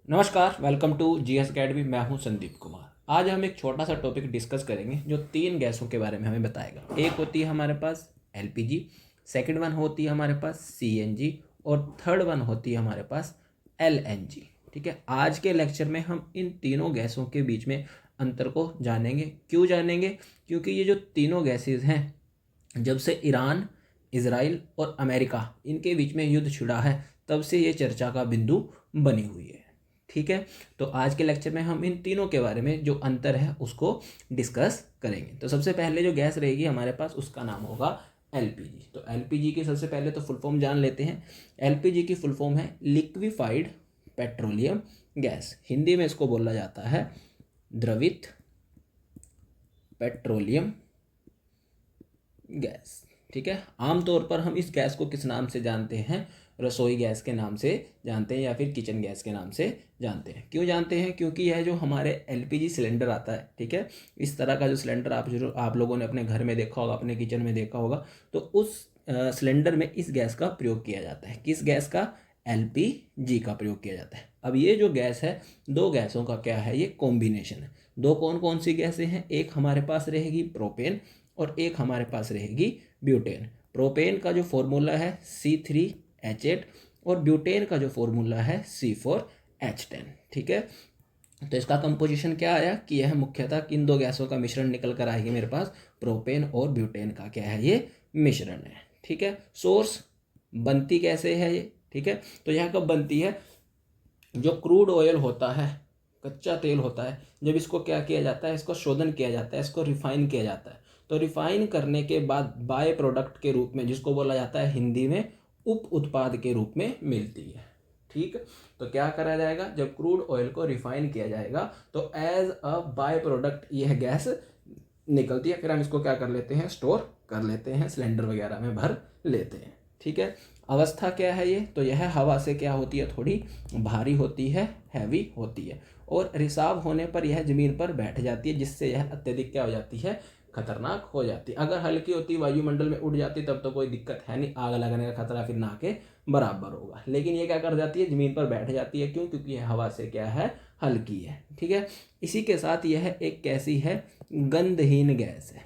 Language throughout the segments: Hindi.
नमस्कार, वेलकम टू जीएस अकेडमी। मैं हूं संदीप कुमार। आज हम एक छोटा सा टॉपिक डिस्कस करेंगे जो तीन गैसों के बारे में हमें बताएगा। एक होती है हमारे पास एलपीजी, सेकंड वन होती है हमारे पास सीएनजी और थर्ड वन होती है हमारे पास एलएनजी। ठीक है, आज के लेक्चर में हम इन तीनों गैसों के बीच में अंतर को जानेंगे। क्यों जानेंगे? क्योंकि ये जो तीनों गैसेज हैं, जब से ईरान, इजराइल और अमेरिका इनके बीच में युद्ध छिड़ा है, तब से ये चर्चा का बिंदु बनी हुई है। ठीक है, तो आज के लेक्चर में हम इन तीनों के बारे में जो अंतर है उसको डिस्कस करेंगे। तो सबसे पहले जो गैस रहेगी हमारे पास उसका नाम होगा एलपीजी। तो एलपीजी की सबसे पहले तो फुल फॉर्म जान लेते हैं। एलपीजी की फुल फॉर्म है लिक्विफाइड पेट्रोलियम गैस। हिंदी में इसको बोला जाता है द्रवित पेट्रोलियम गैस। ठीक है, आमतौर पर हम इस गैस को किस नाम से जानते हैं? रसोई गैस के नाम से जानते हैं या फिर किचन गैस के नाम से जानते हैं। क्यों जानते हैं? क्योंकि यह जो हमारे एलपीजी सिलेंडर आता है, ठीक है, इस तरह का जो सिलेंडर आप लोगों ने अपने घर में देखा होगा, अपने किचन में देखा होगा, तो उस सिलेंडर में इस गैस का प्रयोग किया जाता है। किस गैस का? एलपीजी का प्रयोग किया जाता है। अब ये जो गैस है, दो गैसों का क्या है, ये कॉम्बिनेशन है। दो कौन कौन सी गैसें हैं? एक हमारे पास रहेगी प्रोपेन और एक हमारे पास रहेगी ब्यूटेन। प्रोपेन का जो फॉर्मूला है C3H8 और ब्यूटेन का जो फॉर्मूला है C4H10। ठीक है, तो इसका कंपोजिशन क्या आया कि यह मुख्यतः किन दो गैसों का मिश्रण निकल कर आएगी मेरे पास? प्रोपेन और ब्यूटेन का क्या है, ये मिश्रण है। ठीक है, सोर्स बनती कैसे है ये? ठीक है, तो यह कब बनती है? जो क्रूड ऑयल होता है, कच्चा तेल होता है, जब इसको क्या किया जाता है, इसको शोधन किया जाता है, इसको रिफाइन किया जाता है। तो रिफाइन करने के बाद बाय प्रोडक्ट के रूप में, जिसको बोला जाता है हिंदी में उप उत्पाद के रूप में मिलती है। ठीक, तो क्या करा जाएगा? जब क्रूड ऑयल को रिफाइन किया जाएगा तो एज अ बाय प्रोडक्ट यह गैस निकलती है। फिर हम इसको क्या कर लेते हैं? स्टोर कर लेते हैं, सिलेंडर वगैरह में भर लेते हैं। ठीक है, अवस्था क्या है ये? तो यह हवा से क्या होती है? थोड़ी भारी होती है, हैवी होती है, और रिसाव होने पर यह जमीन पर बैठ जाती है, जिससे यह अत्यधिक क्या हो जाती है? खतरनाक हो जाती है। अगर हल्की होती, वायुमंडल में उड़ जाती, तब तो कोई दिक्कत है नहीं, आग लगने का खतरा फिर ना के बराबर होगा। लेकिन ये क्या कर जाती है? जमीन पर बैठ जाती है। क्यों? क्योंकि यह हवा से क्या है? हल्की है। ठीक है, इसी के साथ यह एक कैसी है? गंधहीन गैस है।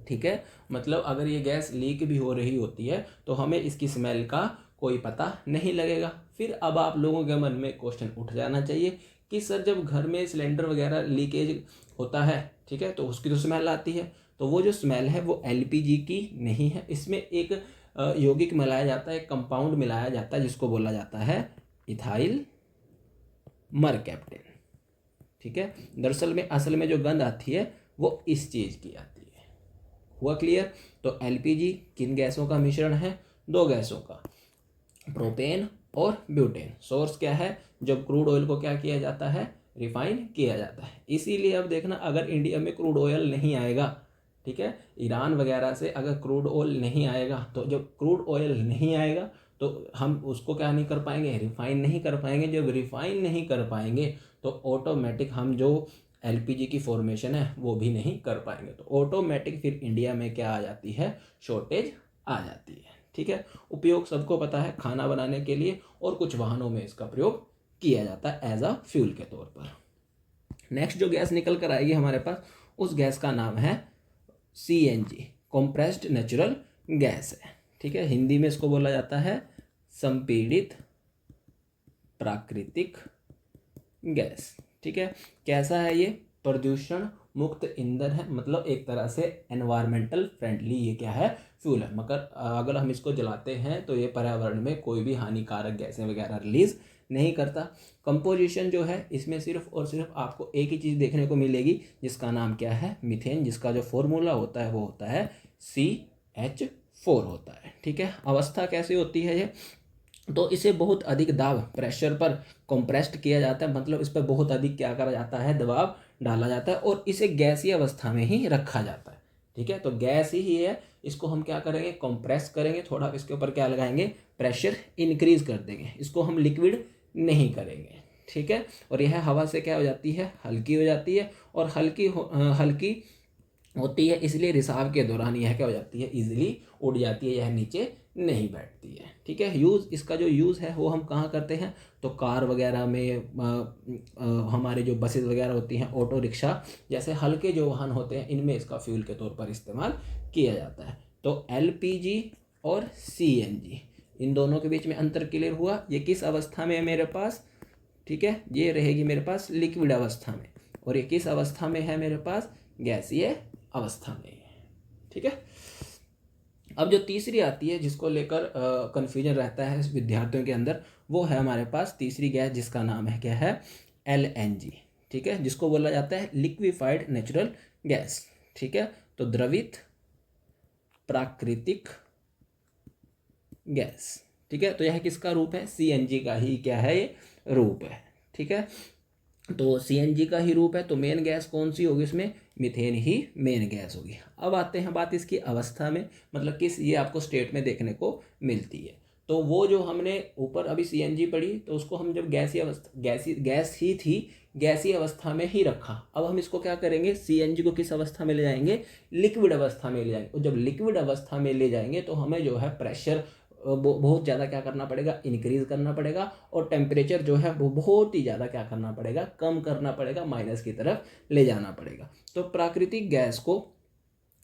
ठीक है, मतलब अगर ये गैस लीक भी हो रही होती है तो हमें इसकी स्मेल का कोई पता नहीं लगेगा। फिर अब आप लोगों के मन में क्वेश्चन उठ जाना चाहिए कि सर, जब घर में सिलेंडर वगैरह लीकेज होता है, ठीक है, तो उसकी तो स्मेल आती है। तो वो जो स्मेल है वो एलपीजी की नहीं है। इसमें एक यौगिक मिलाया जाता है, एक कंपाउंड मिलाया जाता है, जिसको बोला जाता है इथाइल मरकैप्टेन। ठीक है, दरअसल में असल में जो गंध आती है वो इस चीज़ की आती है। हुआ क्लियर? तो एलपीजी किन गैसों का मिश्रण है? दो गैसों का, प्रोपेन और ब्यूटेन। सोर्स क्या है? जब क्रूड ऑयल को क्या किया जाता है? रिफाइन किया जाता है। इसीलिए अब देखना, अगर इंडिया में क्रूड ऑयल नहीं आएगा, ठीक है, ईरान वगैरह से अगर क्रूड ऑयल नहीं आएगा, तो जब क्रूड ऑयल नहीं आएगा तो हम उसको क्या नहीं कर पाएंगे? रिफाइन नहीं कर पाएंगे। जब रिफाइन नहीं कर पाएंगे तो ऑटोमेटिक हम जो एलपीजी की फॉर्मेशन है वो भी नहीं कर पाएंगे। तो ऑटोमेटिक फिर इंडिया में क्या आ जाती है? शॉर्टेज आ जाती है। ठीक है, उपयोग सबको पता है, खाना बनाने के लिए और कुछ वाहनों में इसका प्रयोग किया जाता है एज अ फ्यूल के तौर पर। नेक्स्ट जो गैस निकल कर आएगी हमारे पास, उस गैस का नाम है सीएनजी, कंप्रेस्ड नेचुरल गैस है। ठीक है, हिंदी में इसको बोला जाता है संपीड़ित प्राकृतिक गैस। ठीक है, कैसा है ये? प्रदूषण मुक्त ईंधन है, मतलब एक तरह से एनवायरमेंटल फ्रेंडली ये क्या है? फ्यूल है। मगर अगर हम इसको जलाते हैं तो ये पर्यावरण में कोई भी हानिकारक गैसें वगैरह रिलीज नहीं करता। कंपोजिशन जो है इसमें सिर्फ और सिर्फ आपको एक ही चीज़ देखने को मिलेगी, जिसका नाम क्या है? मीथेन, जिसका जो फॉर्मूला होता है वो होता है CH4 होता है। ठीक है, अवस्था कैसी होती है ये? तो इसे बहुत अधिक दाब, प्रेशर पर कंप्रेस्ड किया जाता है, मतलब इस पर बहुत अधिक क्या करा जाता है? दबाव डाला जाता है और इसे गैसीय अवस्था में ही रखा जाता है। ठीक है, तो गैस ही है, इसको हम क्या करेंगे? कंप्रेस करेंगे, थोड़ा इसके ऊपर क्या लगाएंगे? प्रेशर इंक्रीज कर देंगे, इसको हम लिक्विड नहीं करेंगे। ठीक है, और यह हवा से क्या हो जाती है? हल्की हो जाती है, और हल्की होती है, इसलिए रिसाव के दौरान यह क्या हो जाती है? इजीली उड़ जाती है, यह नीचे नहीं बैठती है। ठीक है, यूज़ इसका जो यूज़ है वो हम कहाँ करते हैं, तो कार वगैरह में, हमारे जो बसेस वगैरह होती हैं, ऑटो रिक्शा जैसे हल्के जो वाहन होते हैं, इनमें इसका फ्यूल के तौर पर इस्तेमाल किया जाता है। तो एलपीजी और सीएनजी, इन दोनों के बीच में अंतर क्लियर हुआ। ये किस अवस्था में है मेरे पास, ठीक है, ये रहेगी मेरे पास लिक्विड अवस्था में, और ये किस अवस्था में है मेरे पास, गैसीय अवस्था में। ठीक है, अब जो तीसरी आती है जिसको लेकर कन्फ्यूजन रहता है विद्यार्थियों के अंदर, वो है हमारे पास तीसरी गैस जिसका नाम है क्या है, एलएनजी। ठीक है, जिसको बोला जाता है लिक्विफाइड नेचुरल गैस। ठीक है, तो द्रवित प्राकृतिक गैस। ठीक है, तो यह किसका रूप है, सीएनजी का ही क्या है, ये रूप है। ठीक है, तो सीएनजी का ही रूप है, तो मेन गैस कौन सी होगी इसमें, मीथेन ही मेन गैस होगी। अब आते हैं बात इसकी अवस्था में, मतलब किस, ये आपको स्टेट में देखने को मिलती है। तो वो जो हमने ऊपर अभी सीएनजी पढ़ी, तो उसको हम जब गैसीय अवस्था, गैस ही थी, गैसीय अवस्था में ही रखा। अब हम इसको क्या करेंगे, सीएनजी को किस अवस्था में ले जाएंगे, लिक्विड अवस्था में ले जाएंगे। और जब लिक्विड अवस्था में ले जाएंगे तो हमें जो है प्रेशर बहुत ज़्यादा क्या करना पड़ेगा, इंक्रीज करना पड़ेगा, और टेम्परेचर जो है वो बहुत ही ज़्यादा क्या करना पड़ेगा, कम करना पड़ेगा, माइनस की तरफ ले जाना पड़ेगा। तो प्राकृतिक गैस को,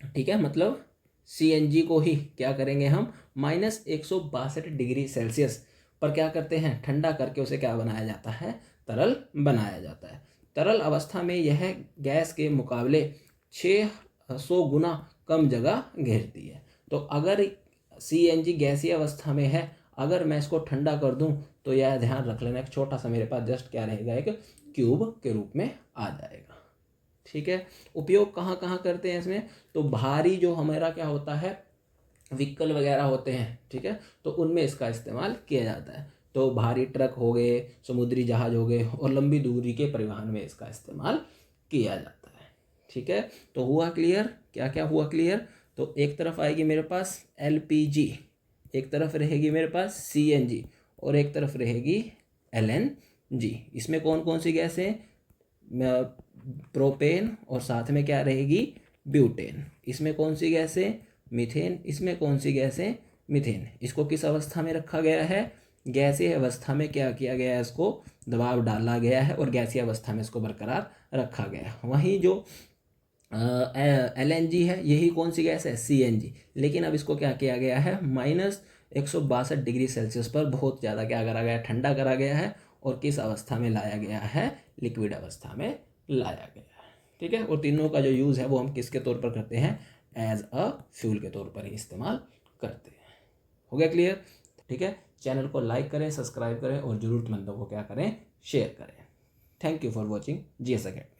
ठीक है, मतलब सीएनजी को ही क्या करेंगे हम, -162 डिग्री सेल्सियस पर क्या करते हैं, ठंडा करके उसे क्या बनाया जाता है, तरल बनाया जाता है। तरल अवस्था में यह गैस के मुकाबले 600 गुना कम जगह घेरती है। तो अगर सीएनजी गैसीय अवस्था में है, अगर मैं इसको ठंडा कर दूं तो यह ध्यान रख लेना, एक छोटा सा मेरे पास जस्ट क्या रहेगा, एक क्यूब के रूप में आ जाएगा। ठीक है, उपयोग कहाँ कहाँ करते हैं इसमें, तो भारी जो हमारा क्या होता है, व्हीकल वगैरह होते हैं, ठीक है, तो उनमें इसका इस्तेमाल किया जाता है। तो भारी ट्रक हो गए, समुद्री जहाज हो गए, और लंबी दूरी के परिवहन में इसका इस्तेमाल किया जाता है। ठीक है, तो हुआ क्लियर, क्या क्या हुआ क्लियर, तो एक तरफ आएगी मेरे पास एलपीजी, एक तरफ रहेगी मेरे पास सीएनजी, और एक तरफ रहेगी एलएनजी। इसमें कौन कौन सी गैस है, प्रोपेन, और साथ में क्या रहेगी, ब्यूटेन। इसमें कौन सी गैस है, मीथेन। इसमें कौन सी गैस है, मीथेन। इसको किस अवस्था में रखा गया है, गैसीय अवस्था में क्या किया गया है, इसको दबाव डाला गया है, और गैसीय अवस्था में इसको बरकरार रखा गया है। वहीं जो एलएनजी है, यही कौन सी गैस है, सीएनजी। लेकिन अब इसको क्या किया गया है, -162 डिग्री सेल्सियस पर बहुत ज़्यादा क्या करा गया, ठंडा करा गया है, और किस अवस्था में लाया गया है, लिक्विड अवस्था में लाया गया है। ठीक है, और तीनों का जो यूज़ है वो हम किसके तौर पर करते हैं, एज अ फ्यूल के तौर पर ही इस्तेमाल करते हैं। हो गया क्लियर। ठीक है, चैनल को लाइक करें, सब्सक्राइब करें, और ज़रूरतमंदों को क्या करें, शेयर करें। Thank you for watching GS Academy।